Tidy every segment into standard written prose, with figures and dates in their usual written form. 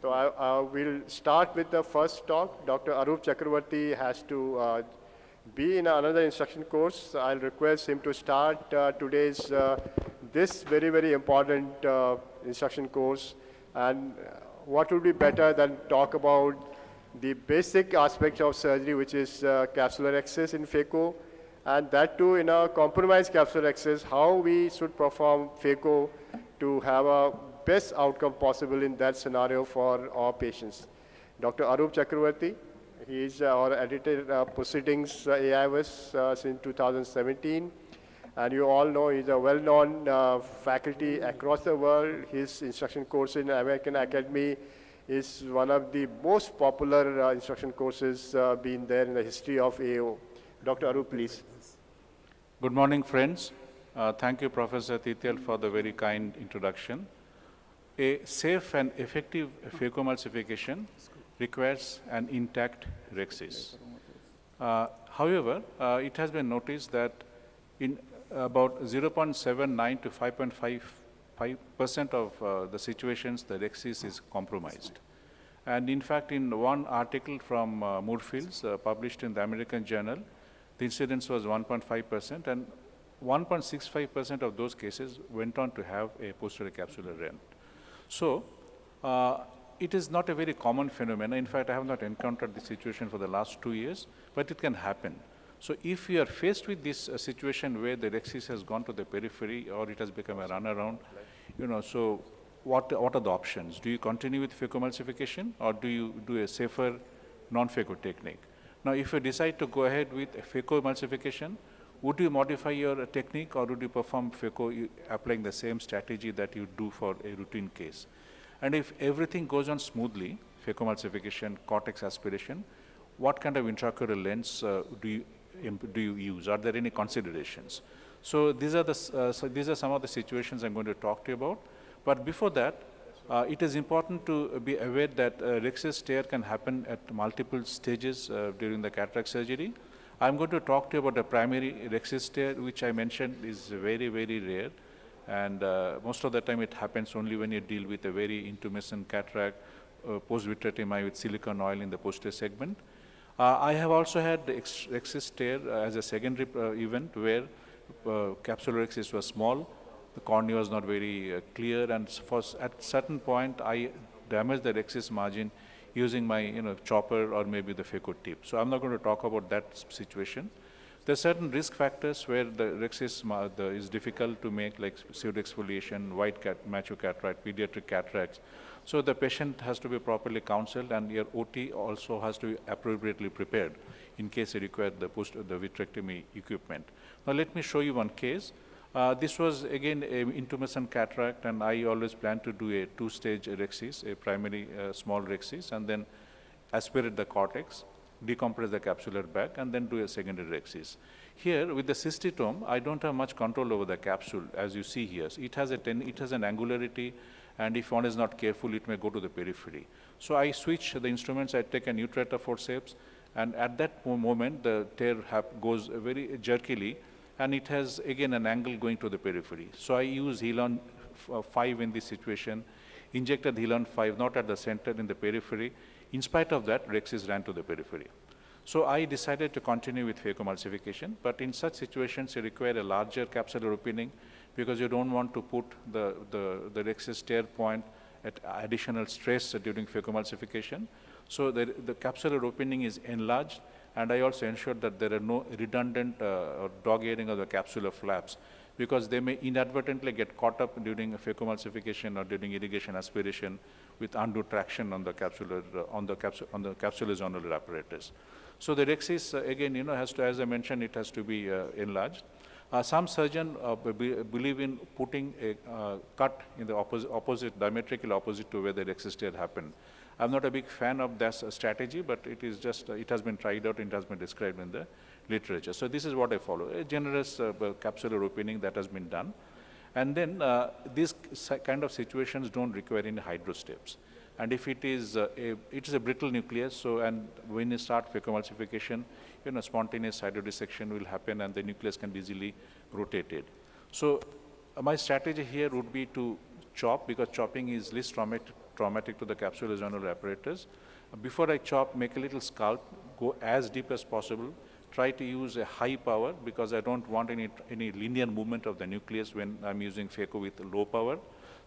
So I will start with the first talk. Dr. ARUP Chakrabarti has to be in another instruction course. I'll request him to start today's this very, very important instruction course. And what would be better than talk about the basic aspects of surgery, which is capsular access in phaco, and that too in a compromised capsular access, how we should perform phaco to have a best outcome possible in that scenario for our patients. Dr. ARUP Chakrabarti, he is our editor proceedings AIOC since 2017. And you all know he's a well-known faculty across the world. His instruction course in American Academy is one of the most popular instruction courses being there in the history of AO. Dr. Arup, please. Good morning, friends. Thank you, Professor Titial, for the very kind introduction. A safe and effective phacoemulsification requires an intact Rhexis. However, it has been noticed that in about 0.79 to 5.55% of the situations, the Rhexis is compromised. And in fact, in one article from Moorfields published in the American Journal, the incidence was 1.5%, and 1.65% of those cases went on to have a posterior capsular rent. So, it is not a very common phenomenon. In fact, I have not encountered this situation for the last 2 years, but it can happen. So, if you are faced with this situation where the Rhexis has gone to the periphery or it has become a runaround, so what are the options? Do you continue with phacoemulsification or do you do a safer non-phaco technique? Now, if you decide to go ahead with phacoemulsification, would you modify your technique or would you perform phaco applying the same strategy that you do for a routine case? And if everything goes on smoothly, phacoemulsification, cortex aspiration, what kind of intraocular lens do you use? Are there any considerations? So these are some of the situations I'm going to talk to you about. But before that, it is important to be aware that Rhexis tear can happen at multiple stages during the cataract surgery. I'm going to talk to you about the primary Rhexis tear, which I mentioned is very, very rare. And most of the time it happens only when you deal with a very intumescent cataract, post-vitrectomy with silicone oil in the posterior segment. I have also had the Rhexis tear as a secondary event where capsular Rhexis was small, the cornea was not very clear, and at certain point I damaged the Rhexis margin using my chopper or maybe the phaco tip. So I'm not going to talk about that situation. There are certain risk factors where the Rhexis is difficult to make, like pseudoexfoliation, white macho cataract, pediatric cataracts. So the patient has to be properly counseled, and your OT also has to be appropriately prepared in case you require the vitrectomy equipment. Now let me show you one case. This was again an intumescent cataract, and I always plan to do a two-stage Rhexis, a primary small Rhexis, and then aspirate the cortex, decompress the capsular bag, and then do a secondary Rhexis. Here, with the cystitome, I don't have much control over the capsule, as you see here. So it has an angularity, and if one is not careful, it may go to the periphery. So I switch the instruments. I take a nutrator forceps, and at that moment, the tear goes very jerkily, and it has again an angle going to the periphery. So I use Helon 5 in this situation, injected Helon 5 not at the center, in the periphery. In spite of that, Rhexis ran to the periphery. So I decided to continue with phacoemulsification, but in such situations you require a larger capsular opening because you don't want to put the Rhexis tear point at additional stress during phacoemulsification. So the capsular opening is enlarged, and I also ensured that there are no redundant or dog-earing of the capsular flaps, because they may inadvertently get caught up during phacoemulsification or during irrigation aspiration with undue traction on the capsular zonular apparatus. So the Rhexis again, has to, as I mentioned, it has to be enlarged. Some surgeons believe in putting a cut in the diametrically opposite to where the Rhexis tear happened. I'm not a big fan of that strategy, but it is just, it has been tried out, it has been described in the literature. So this is what I follow, a generous capsular opening that has been done. And then these kind of situations don't require any hydrosteps. And if it is a brittle nucleus, so, and when you start phacoemulsification, spontaneous hydrodissection will happen and the nucleus can be easily rotated. So my strategy here would be to chop, because chopping is least traumatic to the capsular journal apparatus. Before I chop, make a little scalp, go as deep as possible, try to use a high power because I don't want any linear movement of the nucleus when I'm using phaco with low power.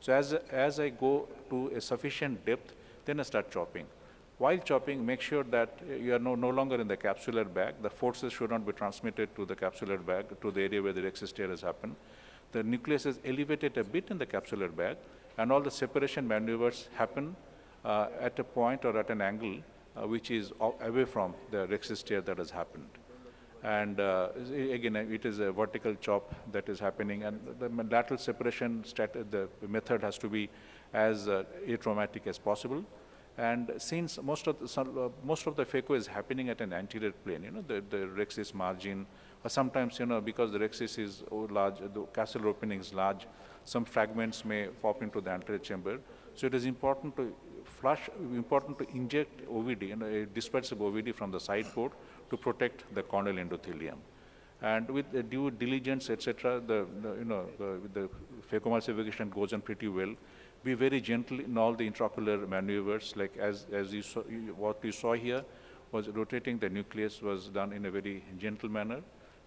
So as I go to a sufficient depth, then I start chopping. While chopping, make sure that you are no longer in the capsular bag. The forces should not be transmitted to the capsular bag, to the area where the Rhexis tear has happened. The nucleus is elevated a bit in the capsular bag, and all the separation maneuvers happen at a point or at an angle which is away from the Rhexis tear that has happened. And again, it is a vertical chop that is happening, and the lateral separation the method has to be as atraumatic as possible. And since most of the phaco is happening at an anterior plane, the Rhexis margin, or sometimes, because the Rhexis is large, the capsular opening is large, some fragments may pop into the anterior chamber. So it is important to inject OVD, a dispersive OVD from the side port to protect the corneal endothelium. And with the due diligence, etc., the phacoemulsification goes on pretty well. Be very gentle in all the intraocular maneuvers, like as you saw, what you saw here was rotating the nucleus was done in a very gentle manner,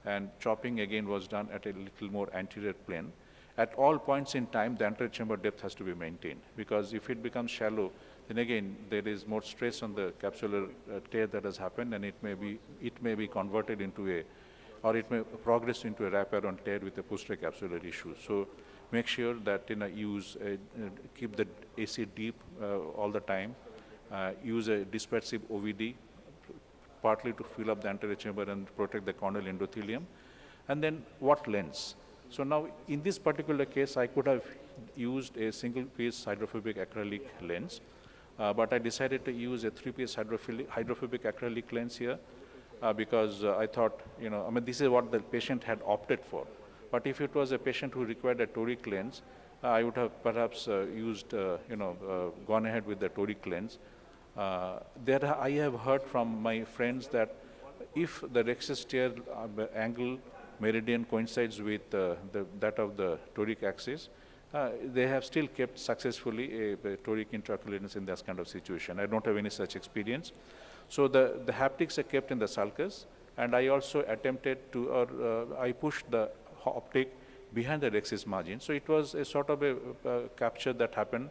and chopping again was done at a little more anterior plane. At all points in time, the anterior chamber depth has to be maintained, because if it becomes shallow, then again there is more stress on the capsular tear that has happened, and it may be converted into or it may progress into a wraparound tear with a posterior capsular issue. So make sure that keep the AC deep all the time. Use a dispersive OVD, partly to fill up the anterior chamber and protect the corneal endothelium. And then what lens? So now in this particular case, I could have used a single-piece hydrophobic acrylic lens, but I decided to use a 3-piece hydrophobic acrylic lens here because I thought, this is what the patient had opted for. But if it was a patient who required a toric lens, I would have perhaps gone ahead with the toric lens. I have heard from my friends that if the Rhexis tear angle meridian coincides with that of the toric axis, they have still kept successfully a toric intraocular lens in this kind of situation. I don't have any such experience. So the haptics are kept in the sulcus, and I also attempted I pushed the optic behind the Rhexis margin. So it was a sort of a capture that happened,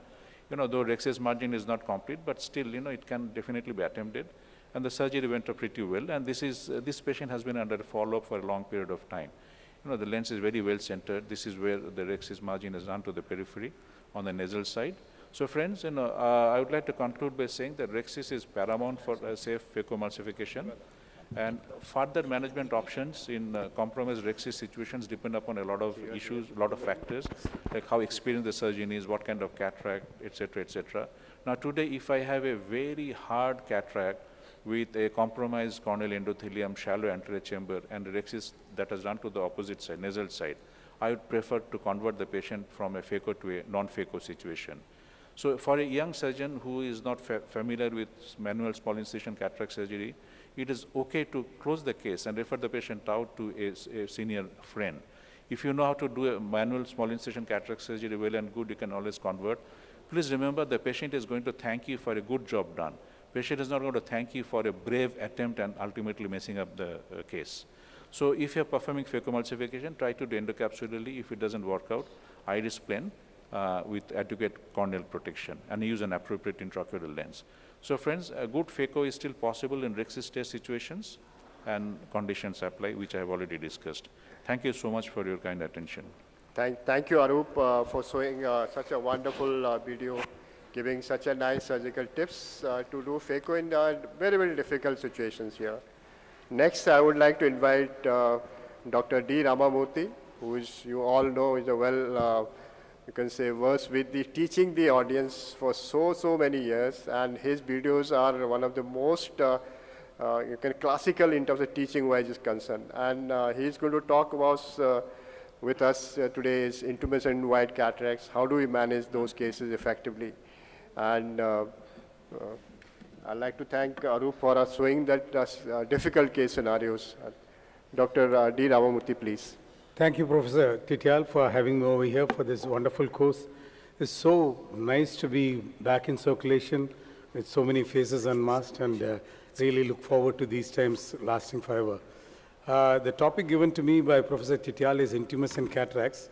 though Rhexis margin is not complete, but still, it can definitely be attempted. And the surgery went pretty well. And this patient has been under follow-up for a long period of time. The lens is very well centered. This is where the Rhexis margin is run to the periphery on the nasal side. So friends, I would like to conclude by saying that Rhexis is paramount for safe phacoemulsification. And further management options in compromised Rhexis situations depend upon a lot of issues, a lot of factors, like how experienced the surgeon is, what kind of cataract, etc., etc. Now today, if I have a very hard cataract with a compromised corneal endothelium, shallow anterior chamber, and Rhexis that has run to the opposite side, nasal side, I would prefer to convert the patient from a phaco to a non-phaco situation. So for a young surgeon who is not familiar with manual small incision cataract surgery, it is okay to close the case and refer the patient out to a senior friend. If you know how to do a manual small incision cataract surgery well and good, you can always convert. Please remember, the patient is going to thank you for a good job done. Patient is not going to thank you for a brave attempt and ultimately messing up the case. So if you're performing phacoemulsification, try to do endocapsularly. If it doesn't work out, iris plane with adequate corneal protection, and use an appropriate intraocular lens. So friends, a good phaco is still possible in Rhexis tear situations, and conditions apply, which I have already discussed. Thank you so much for your kind attention. Thank you, Arup, for showing such a wonderful video, giving such a nice surgical tips to do phaco in very, very difficult situations here. Next, I would like to invite Dr. D. Ramamurthy, who is, you all know, is a well, you can say, versed with teaching the audience for so many years, and his videos are one of the most classical in terms of teaching wise is concerned. And he's going to talk about with us today is intermittent white cataracts. How do we manage those cases effectively? And I'd like to thank Arup for showing that difficult case scenarios. Dr. D. Ramamurthy, please. Thank you, Professor Tityal, for having me over here for this wonderful course. It's so nice to be back in circulation with so many faces unmasked, and really look forward to these times lasting forever. The topic given to me by Professor Titial is intumescent cataracts.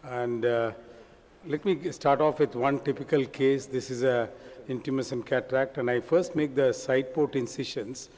And let me start off with one typical case. This is a intumescent cataract, and I first make the side port incisions.